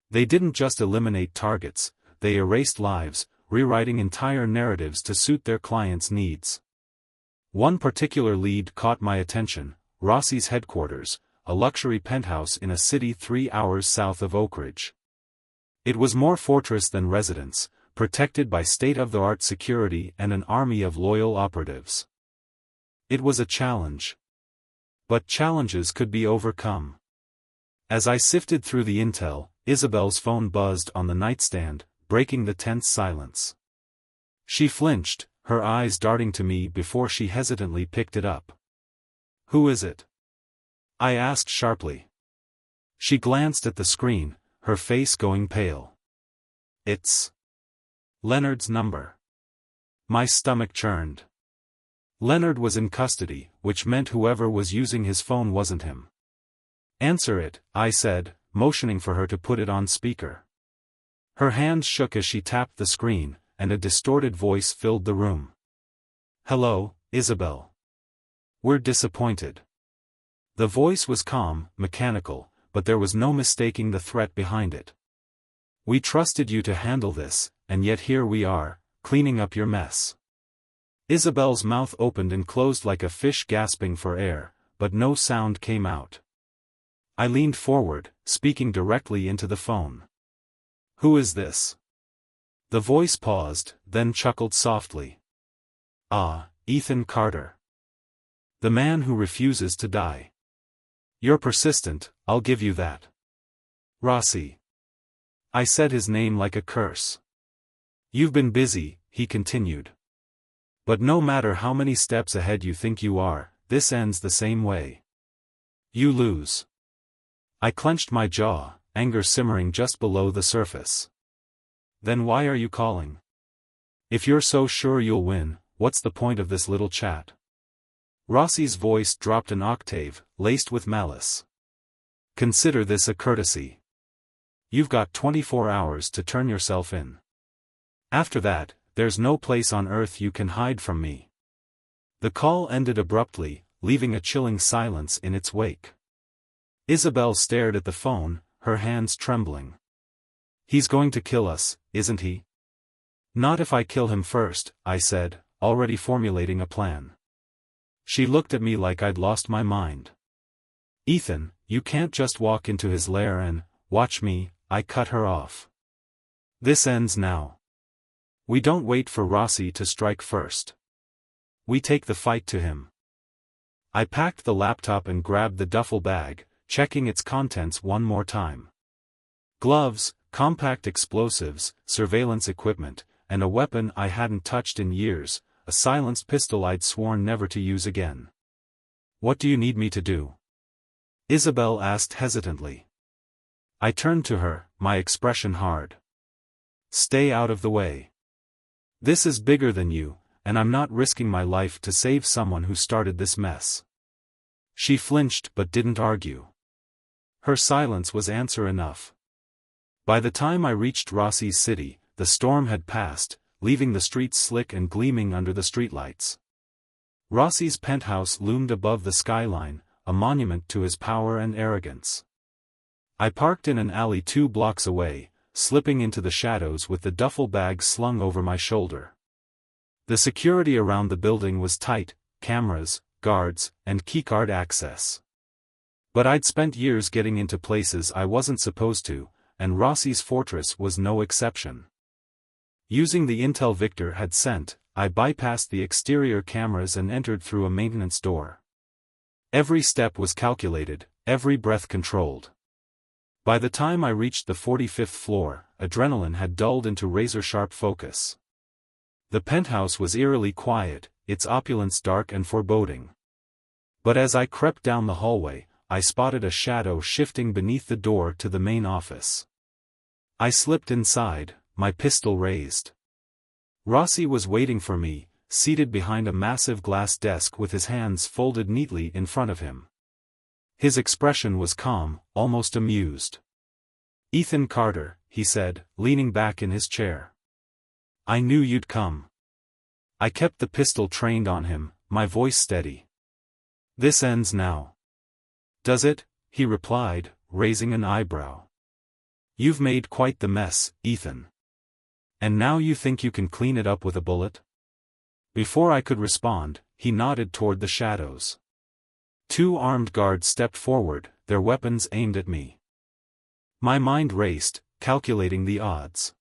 They didn't just eliminate targets, they erased lives, rewriting entire narratives to suit their clients' needs. One particular lead caught my attention: Rossi's headquarters, a luxury penthouse in a city 3 hours south of Oak Ridge. It was more fortress than residence, protected by state-of-the-art security and an army of loyal operatives. It was a challenge. But challenges could be overcome. As I sifted through the intel, Isabelle's phone buzzed on the nightstand, breaking the tense silence. She flinched, her eyes darting to me before she hesitantly picked it up. Who is it? I asked sharply. She glanced at the screen, her face going pale. It's Leonard's number. My stomach churned. Leonard was in custody, which meant whoever was using his phone wasn't him. Answer it, I said, motioning for her to put it on speaker. Her hands shook as she tapped the screen, and a distorted voice filled the room. Hello, Isabelle. We're disappointed. The voice was calm, mechanical, but there was no mistaking the threat behind it. We trusted you to handle this, and yet here we are, cleaning up your mess. Isabelle's mouth opened and closed like a fish gasping for air, but no sound came out. I leaned forward, speaking directly into the phone. Who is this? The voice paused, then chuckled softly. Ah, Ethan Carter. The man who refuses to die. You're persistent, I'll give you that. Rossi. I said his name like a curse. You've been busy, he continued. But no matter how many steps ahead you think you are, this ends the same way. You lose. I clenched my jaw, anger simmering just below the surface. Then why are you calling? If you're so sure you'll win, what's the point of this little chat? Rossi's voice dropped an octave, laced with malice. Consider this a courtesy. You've got 24 hours to turn yourself in. After that, there's no place on earth you can hide from me. The call ended abruptly, leaving a chilling silence in its wake. Isabelle stared at the phone, her hands trembling. He's going to kill us, isn't he? Not if I kill him first, I said, already formulating a plan. She looked at me like I'd lost my mind. Ethan, you can't just walk into his lair and, watch me, I cut her off. This ends now. We don't wait for Rossi to strike first. We take the fight to him. I packed the laptop and grabbed the duffel bag, checking its contents one more time. Gloves, compact explosives, surveillance equipment, and a weapon I hadn't touched in years, a silenced pistol I'd sworn never to use again. "What do you need me to do?" Isabelle asked hesitantly. I turned to her, my expression hard. "Stay out of the way. This is bigger than you, and I'm not risking my life to save someone who started this mess." She flinched but didn't argue. Her silence was answer enough. By the time I reached Rossi's city, the storm had passed, leaving the streets slick and gleaming under the streetlights. Rossi's penthouse loomed above the skyline, a monument to his power and arrogance. I parked in an alley 2 blocks away, slipping into the shadows with the duffel bag slung over my shoulder. The security around the building was tight, cameras, guards, and keycard access. But I'd spent years getting into places I wasn't supposed to, and Rossi's fortress was no exception. Using the intel Victor had sent, I bypassed the exterior cameras and entered through a maintenance door. Every step was calculated, every breath controlled. By the time I reached the 45th floor, adrenaline had dulled into razor-sharp focus. The penthouse was eerily quiet, its opulence dark and foreboding. But as I crept down the hallway, I spotted a shadow shifting beneath the door to the main office. I slipped inside, my pistol raised. Rossi was waiting for me, seated behind a massive glass desk with his hands folded neatly in front of him. His expression was calm, almost amused. "Ethan Carter," he said, leaning back in his chair. "I knew you'd come." I kept the pistol trained on him, my voice steady. "This ends now." "Does it?" he replied, raising an eyebrow. "You've made quite the mess, Ethan. And now you think you can clean it up with a bullet?" Before I could respond, he nodded toward the shadows. 2 armed guards stepped forward, their weapons aimed at me. My mind raced, calculating the odds.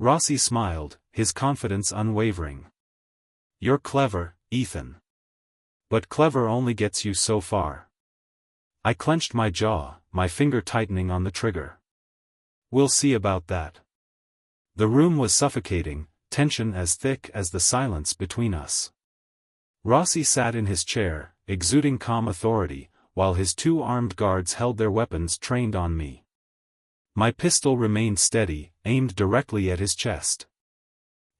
Rossi smiled, his confidence unwavering. "You're clever, Ethan. But clever only gets you so far." I clenched my jaw, my finger tightening on the trigger. "We'll see about that." The room was suffocating, tension as thick as the silence between us. Rossi sat in his chair, exuding calm authority, while his 2 armed guards held their weapons trained on me. My pistol remained steady, aimed directly at his chest.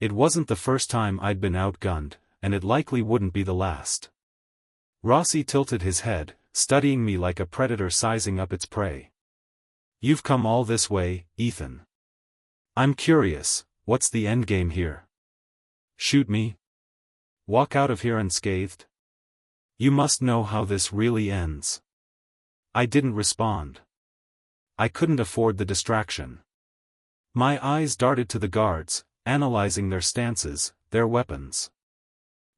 It wasn't the first time I'd been outgunned, and it likely wouldn't be the last. Rossi tilted his head, studying me like a predator sizing up its prey. "You've come all this way, Ethan. I'm curious, what's the endgame here? Shoot me? Walk out of here unscathed? You must know how this really ends." I didn't respond. I couldn't afford the distraction. My eyes darted to the guards, analyzing their stances, their weapons.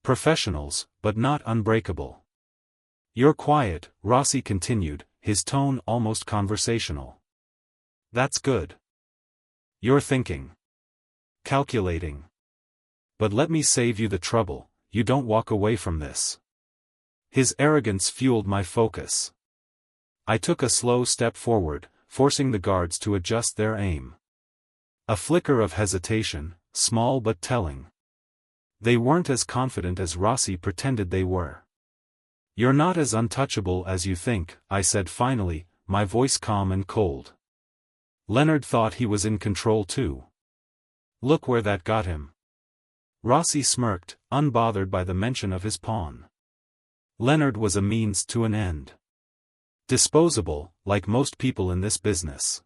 Professionals, but not unbreakable. "You're quiet," Rossi continued, his tone almost conversational. "That's good. You're thinking. Calculating. But let me save you the trouble, you don't walk away from this." His arrogance fueled my focus. I took a slow step forward, forcing the guards to adjust their aim. A flicker of hesitation, small but telling. They weren't as confident as Rossi pretended they were. "You're not as untouchable as you think," I said finally, my voice calm and cold. "Leonard thought he was in control too. Look where that got him." Rossi smirked, unbothered by the mention of his pawn. Leonard was a means to an end. Disposable, like most people in this business.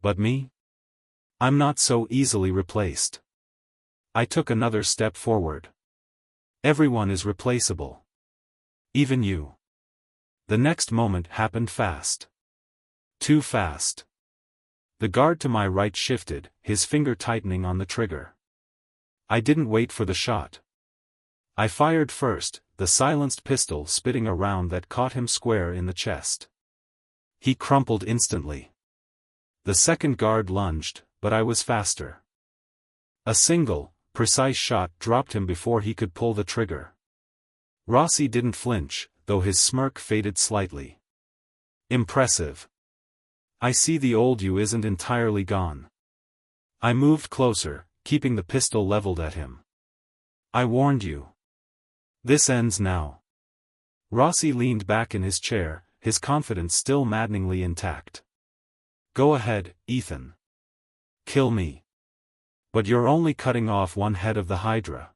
But me? I'm not so easily replaced. I took another step forward. "Everyone is replaceable. Even you." The next moment happened fast. Too fast. The guard to my right shifted, his finger tightening on the trigger. I didn't wait for the shot. I fired first, the silenced pistol spitting a round that caught him square in the chest. He crumpled instantly. The second guard lunged, but I was faster. A single, precise shot dropped him before he could pull the trigger. Rossi didn't flinch, though his smirk faded slightly. "Impressive. I see the old you isn't entirely gone." I moved closer, keeping the pistol leveled at him. I warned you. This ends now. Rossi leaned back in his chair, his confidence still maddeningly intact. Go ahead, Ethan. Kill me. But you're only cutting off one head of the Hydra.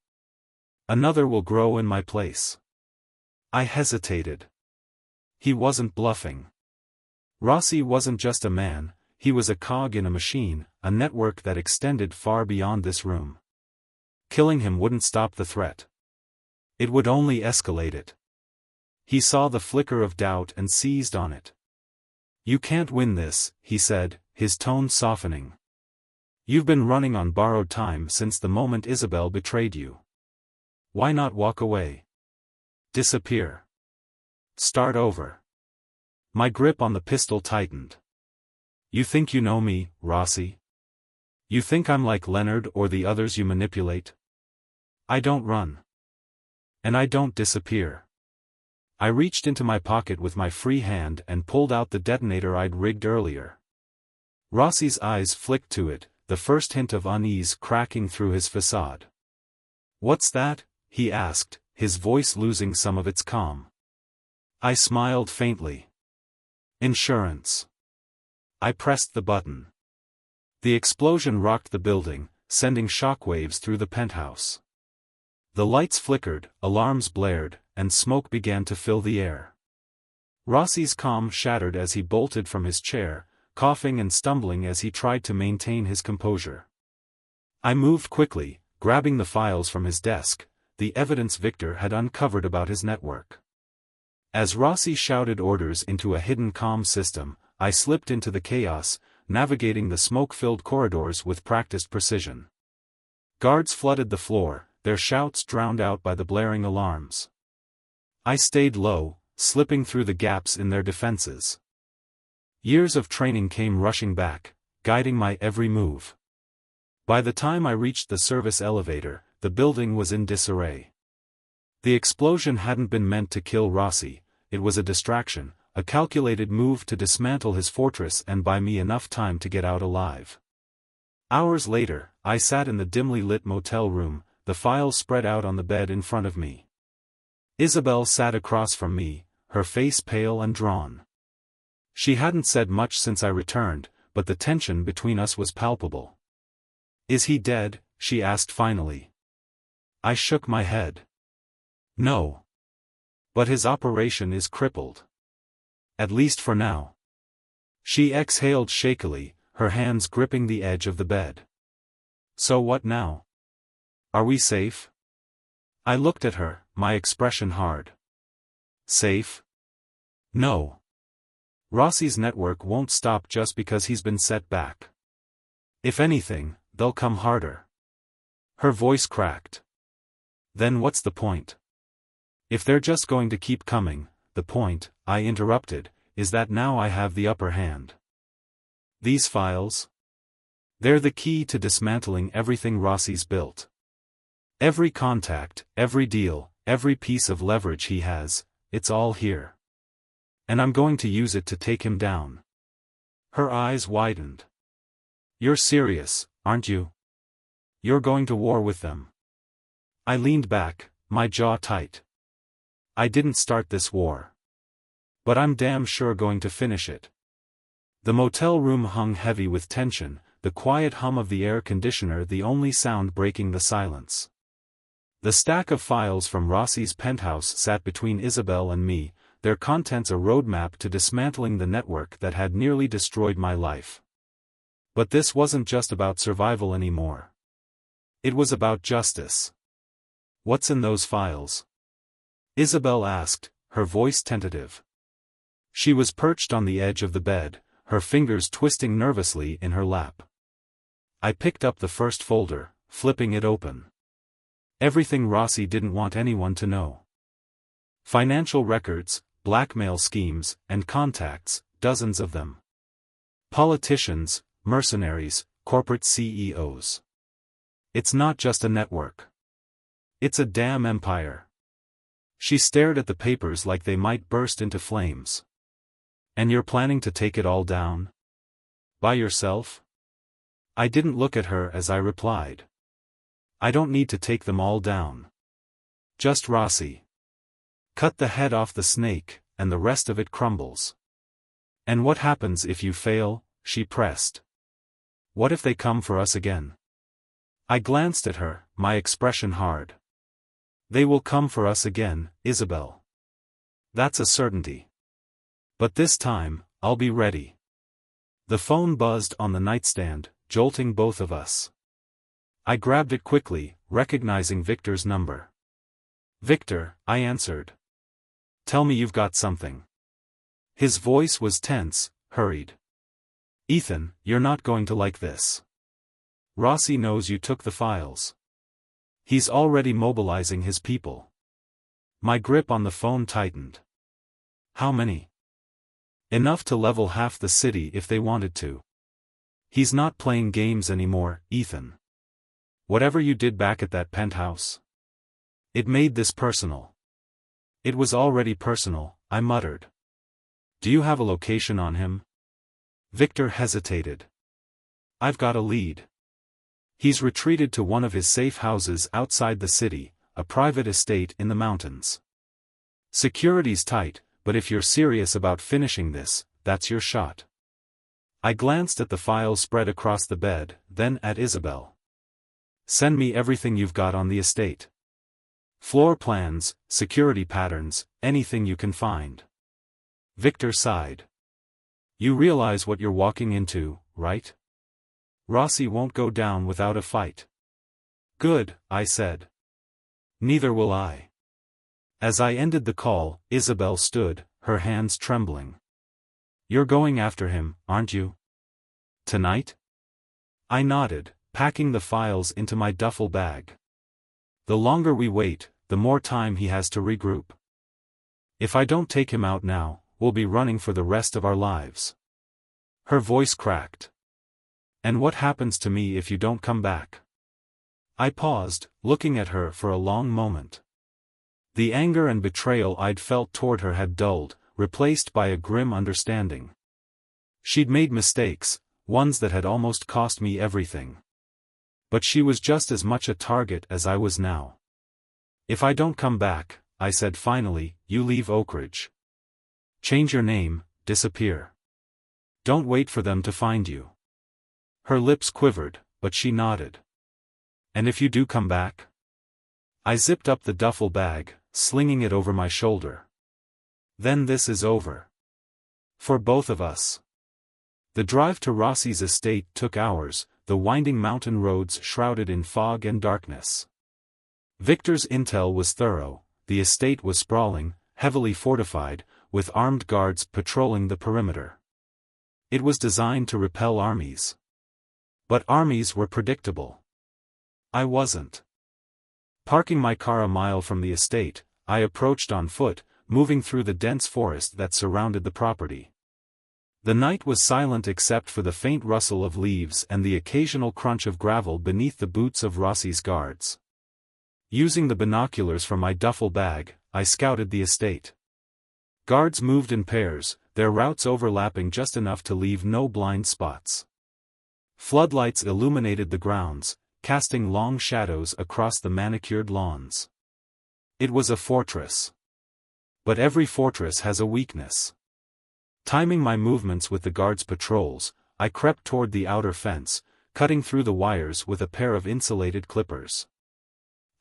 Another will grow in my place. I hesitated. He wasn't bluffing. Rossi wasn't just a man, he was a cog in a machine, a network that extended far beyond this room. Killing him wouldn't stop the threat. It would only escalate it. He saw the flicker of doubt and seized on it. You can't win this, he said, his tone softening. You've been running on borrowed time since the moment Isabelle betrayed you. Why not walk away? Disappear. Start over. My grip on the pistol tightened. You think you know me, Rossi? You think I'm like Leonard or the others you manipulate? I don't run. And I don't disappear. I reached into my pocket with my free hand and pulled out the detonator I'd rigged earlier. Rossi's eyes flicked to it, the first hint of unease cracking through his facade. What's that? He asked, his voice losing some of its calm. I smiled faintly. Insurance. I pressed the button. The explosion rocked the building, sending shockwaves through the penthouse. The lights flickered, alarms blared, and smoke began to fill the air. Rossi's calm shattered as he bolted from his chair, coughing and stumbling as he tried to maintain his composure. I moved quickly, grabbing the files from his desk, the evidence Victor had uncovered about his network. As Rossi shouted orders into a hidden comm system, I slipped into the chaos, navigating the smoke-filled corridors with practiced precision. Guards flooded the floor, their shouts drowned out by the blaring alarms. I stayed low, slipping through the gaps in their defenses. Years of training came rushing back, guiding my every move. By the time I reached the service elevator, the building was in disarray. The explosion hadn't been meant to kill Rossi, it was a distraction, a calculated move to dismantle his fortress and buy me enough time to get out alive. Hours later, I sat in the dimly lit motel room, the files spread out on the bed in front of me. Isabelle sat across from me, her face pale and drawn. She hadn't said much since I returned, but the tension between us was palpable. Is he dead? She asked finally. I shook my head. No. But his operation is crippled. At least for now. She exhaled shakily, her hands gripping the edge of the bed. So what now? Are we safe? I looked at her, my expression hard. Safe? No. Rossi's network won't stop just because he's been set back. If anything, they'll come harder. Her voice cracked. Then what's the point? If they're just going to keep coming, the point, I interrupted, is that now I have the upper hand. These files? They're the key to dismantling everything Rossi's built. Every contact, every deal, every piece of leverage he has, it's all here. And I'm going to use it to take him down. Her eyes widened. You're serious, aren't you? You're going to war with them. I leaned back, my jaw tight. I didn't start this war. But I'm damn sure going to finish it. The motel room hung heavy with tension, the quiet hum of the air conditioner the only sound breaking the silence. The stack of files from Rossi's penthouse sat between Isabelle and me, their contents a roadmap to dismantling the network that had nearly destroyed my life. But this wasn't just about survival anymore. It was about justice. What's in those files? Isabelle asked, her voice tentative. She was perched on the edge of the bed, her fingers twisting nervously in her lap. I picked up the first folder, flipping it open. Everything Rossi didn't want anyone to know. Financial records, blackmail schemes, and contacts, dozens of them. Politicians, mercenaries, corporate CEOs. It's not just a network. It's a damn empire. She stared at the papers like they might burst into flames. And you're planning to take it all down? By yourself? I didn't look at her as I replied. I don't need to take them all down. Just Rossi. Cut the head off the snake, and the rest of it crumbles. And what happens if you fail? She pressed. What if they come for us again? I glanced at her, my expression hard. They will come for us again, Isabelle. That's a certainty. But this time, I'll be ready. The phone buzzed on the nightstand, jolting both of us. I grabbed it quickly, recognizing Victor's number. Victor, I answered. Tell me you've got something. His voice was tense, hurried. Ethan, you're not going to like this. Rossi knows you took the files. He's already mobilizing his people. My grip on the phone tightened. How many? Enough to level half the city if they wanted to. He's not playing games anymore, Ethan. Whatever you did back at that penthouse. It made this personal. It was already personal, I muttered. Do you have a location on him? Victor hesitated. I've got a lead. He's retreated to one of his safe houses outside the city, a private estate in the mountains. Security's tight, but if you're serious about finishing this, that's your shot. I glanced at the files spread across the bed, then at Isabelle. Send me everything you've got on the estate. Floor plans, security patterns, anything you can find. Victor sighed. You realize what you're walking into, right? Rossi won't go down without a fight. Good, I said. Neither will I. As I ended the call, Isabelle stood, her hands trembling. You're going after him, aren't you? Tonight? I nodded, packing the files into my duffel bag. The longer we wait, the more time he has to regroup. If I don't take him out now, we'll be running for the rest of our lives. Her voice cracked. And what happens to me if you don't come back? I paused, looking at her for a long moment. The anger and betrayal I'd felt toward her had dulled, replaced by a grim understanding. She'd made mistakes, ones that had almost cost me everything. But she was just as much a target as I was now. If I don't come back, I said finally, you leave Oak Ridge. Change your name, disappear. Don't wait for them to find you. Her lips quivered, but she nodded. And if you do come back? I zipped up the duffel bag, slinging it over my shoulder. Then this is over. For both of us. The drive to Rossi's estate took hours, the winding mountain roads shrouded in fog and darkness. Victor's intel was thorough, the estate was sprawling, heavily fortified, with armed guards patrolling the perimeter. It was designed to repel armies. But armies were predictable. I wasn't. Parking my car a mile from the estate, I approached on foot, moving through the dense forest that surrounded the property. The night was silent except for the faint rustle of leaves and the occasional crunch of gravel beneath the boots of Rossi's guards. Using the binoculars from my duffel bag, I scouted the estate. Guards moved in pairs, their routes overlapping just enough to leave no blind spots. Floodlights illuminated the grounds, casting long shadows across the manicured lawns. It was a fortress. But every fortress has a weakness. Timing my movements with the guards' patrols, I crept toward the outer fence, cutting through the wires with a pair of insulated clippers.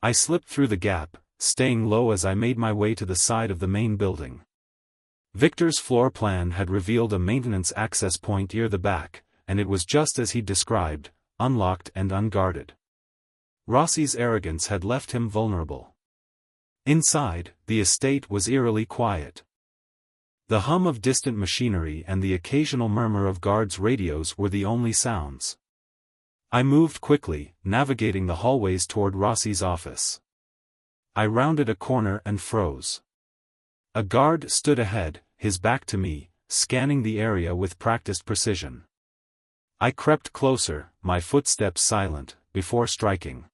I slipped through the gap, staying low as I made my way to the side of the main building. Victor's floor plan had revealed a maintenance access point near the back, and it was just as he'd described, unlocked and unguarded. Rossi's arrogance had left him vulnerable. Inside, the estate was eerily quiet. The hum of distant machinery and the occasional murmur of guards' radios were the only sounds. I moved quickly, navigating the hallways toward Rossi's office. I rounded a corner and froze. A guard stood ahead, his back to me, scanning the area with practiced precision. I crept closer, my footsteps silent, before striking.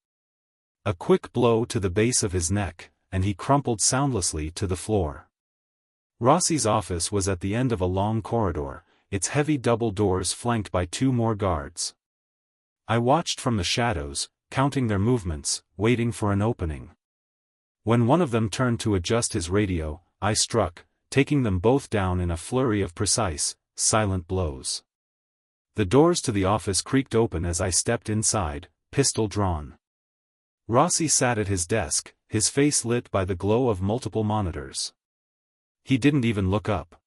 A quick blow to the base of his neck, and he crumpled soundlessly to the floor. Rossi's office was at the end of a long corridor, its heavy double doors flanked by two more guards. I watched from the shadows, counting their movements, waiting for an opening. When one of them turned to adjust his radio, I struck, taking them both down in a flurry of precise, silent blows. The doors to the office creaked open as I stepped inside, pistol drawn. Rossi sat at his desk, his face lit by the glow of multiple monitors. He didn't even look up.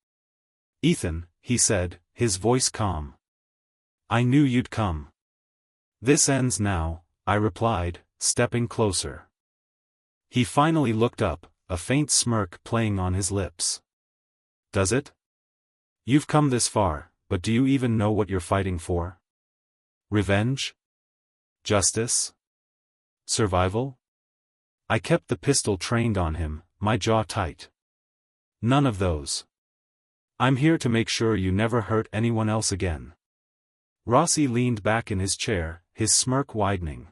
"Ethan," he said, his voice calm. "I knew you'd come." "This ends now," I replied, stepping closer. He finally looked up, a faint smirk playing on his lips. "Does it? You've come this far, but do you even know what you're fighting for? Revenge? Justice? Survival?" I kept the pistol trained on him, my jaw tight. "None of those. I'm here to make sure you never hurt anyone else again." Rossi leaned back in his chair, his smirk widening.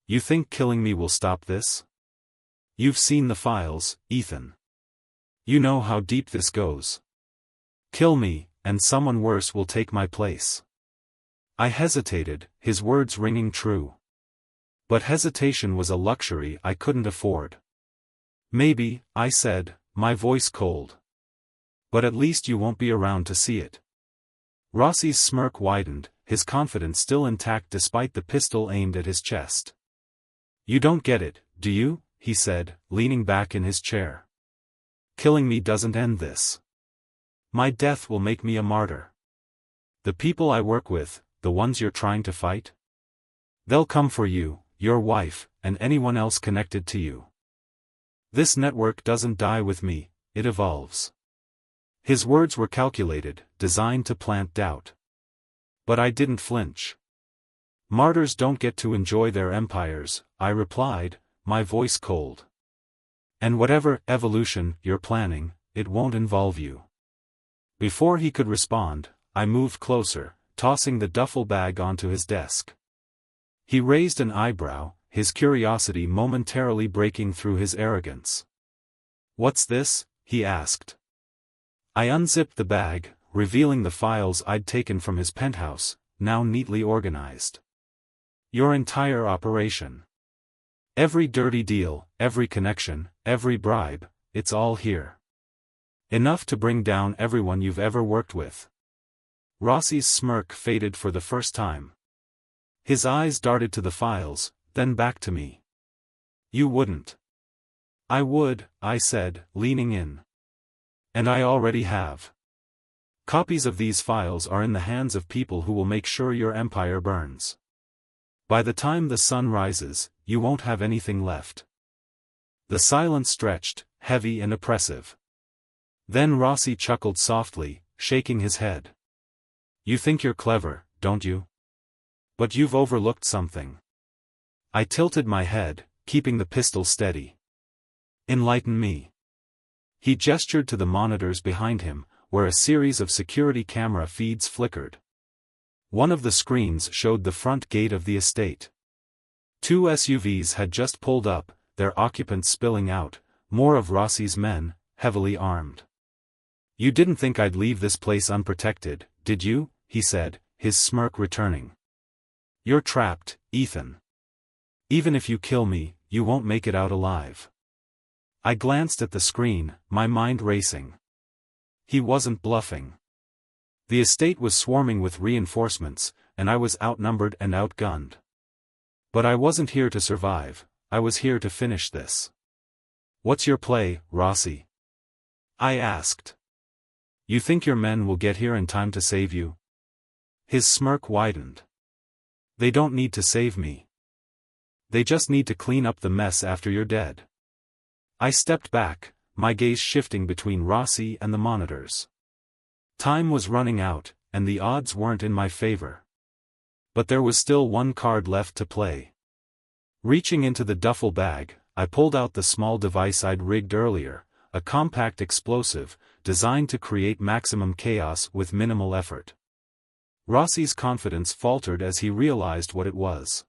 "You think killing me will stop this? You've seen the files, Ethan. You know how deep this goes. Kill me, and someone worse will take my place." I hesitated, his words ringing true. But hesitation was a luxury I couldn't afford. "Maybe," I said, my voice cold. "But at least you won't be around to see it." Rossi's smirk widened, his confidence still intact despite the pistol aimed at his chest. "You don't get it, do you?" he said, leaning back in his chair. "Killing me doesn't end this. My death will make me a martyr. The people I work with, the ones you're trying to fight? They'll come for you, your wife, and anyone else connected to you. This network doesn't die with me, it evolves." His words were calculated, designed to plant doubt. But I didn't flinch. "Martyrs don't get to enjoy their empires," I replied, my voice cold. "And whatever evolution you're planning, it won't involve you." Before he could respond, I moved closer, tossing the duffel bag onto his desk. He raised an eyebrow, his curiosity momentarily breaking through his arrogance. "What's this?" he asked. I unzipped the bag, revealing the files I'd taken from his penthouse, now neatly organized. "Your entire operation. Every dirty deal, every connection, every bribe, it's all here. Enough to bring down everyone you've ever worked with." Rossi's smirk faded for the first time. His eyes darted to the files, then back to me. "You wouldn't." "I would," I said, leaning in. "And I already have. Copies of these files are in the hands of people who will make sure your empire burns. By the time the sun rises, you won't have anything left." The silence stretched, heavy and oppressive. Then Rossi chuckled softly, shaking his head. "You think you're clever, don't you? But you've overlooked something." I tilted my head, keeping the pistol steady. "Enlighten me." He gestured to the monitors behind him, where a series of security camera feeds flickered. One of the screens showed the front gate of the estate. 2 SUVs had just pulled up, their occupants spilling out, more of Rossi's men, heavily armed. "You didn't think I'd leave this place unprotected, did you?" he said, his smirk returning. "You're trapped, Ethan. Even if you kill me, you won't make it out alive." I glanced at the screen, my mind racing. He wasn't bluffing. The estate was swarming with reinforcements, and I was outnumbered and outgunned. But I wasn't here to survive, I was here to finish this. "What's your play, Rossi?" I asked. "You think your men will get here in time to save you?" His smirk widened. "They don't need to save me. They just need to clean up the mess after you're dead." I stepped back, my gaze shifting between Rossi and the monitors. Time was running out, and the odds weren't in my favor. But there was still one card left to play. Reaching into the duffel bag, I pulled out the small device I'd rigged earlier, a compact explosive, designed to create maximum chaos with minimal effort. Rossi's confidence faltered as he realized what it was.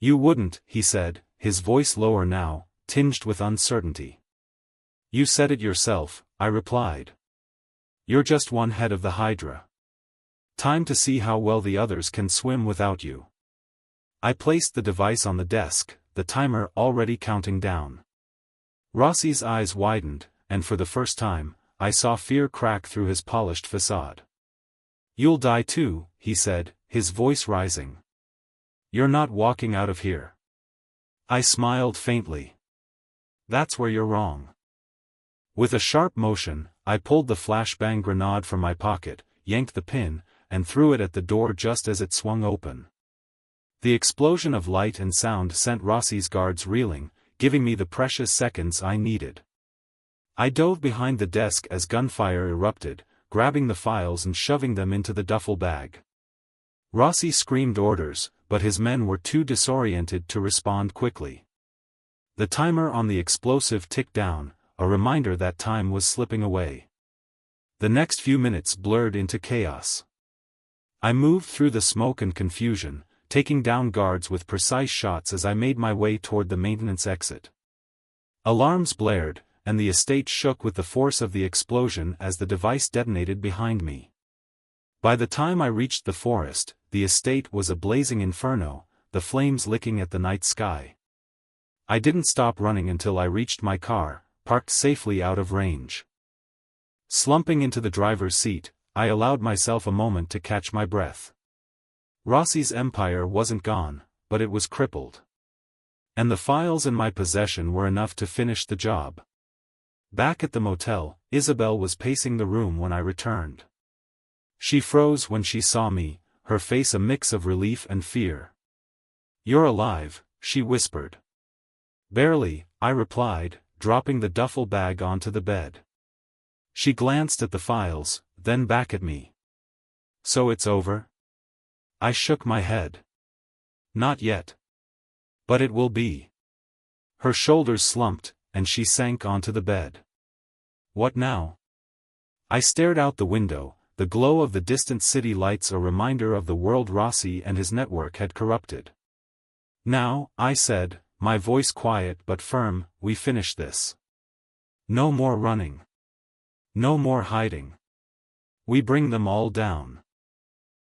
"You wouldn't," he said, his voice lower now, tinged with uncertainty. "You said it yourself," I replied. "You're just one head of the Hydra. Time to see how well the others can swim without you." I placed the device on the desk, the timer already counting down. Rossi's eyes widened, and for the first time, I saw fear crack through his polished facade. "You'll die too," he said, his voice rising. "You're not walking out of here." I smiled faintly. "That's where you're wrong." With a sharp motion, I pulled the flashbang grenade from my pocket, yanked the pin, and threw it at the door just as it swung open. The explosion of light and sound sent Rossi's guards reeling, giving me the precious seconds I needed. I dove behind the desk as gunfire erupted, grabbing the files and shoving them into the duffel bag. Rossi screamed orders, but his men were too disoriented to respond quickly. The timer on the explosive ticked down, a reminder that time was slipping away. The next few minutes blurred into chaos. I moved through the smoke and confusion, taking down guards with precise shots as I made my way toward the maintenance exit. Alarms blared, and the estate shook with the force of the explosion as the device detonated behind me. By the time I reached the forest, the estate was a blazing inferno, the flames licking at the night sky. I didn't stop running until I reached my car, parked safely out of range. Slumping into the driver's seat, I allowed myself a moment to catch my breath. Rossi's empire wasn't gone, but it was crippled. And the files in my possession were enough to finish the job. Back at the motel, Isabelle was pacing the room when I returned. She froze when she saw me, her face a mix of relief and fear. "You're alive," she whispered. "Barely," I replied, dropping the duffel bag onto the bed. She glanced at the files, then back at me. "So it's over?" I shook my head. "Not yet. But it will be." Her shoulders slumped, and she sank onto the bed. "What now?" I stared out the window, the glow of the distant city lights a reminder of the world Rossi and his network had corrupted. "Now," I said, my voice quiet but firm, "we finish this. No more running. No more hiding. We bring them all down."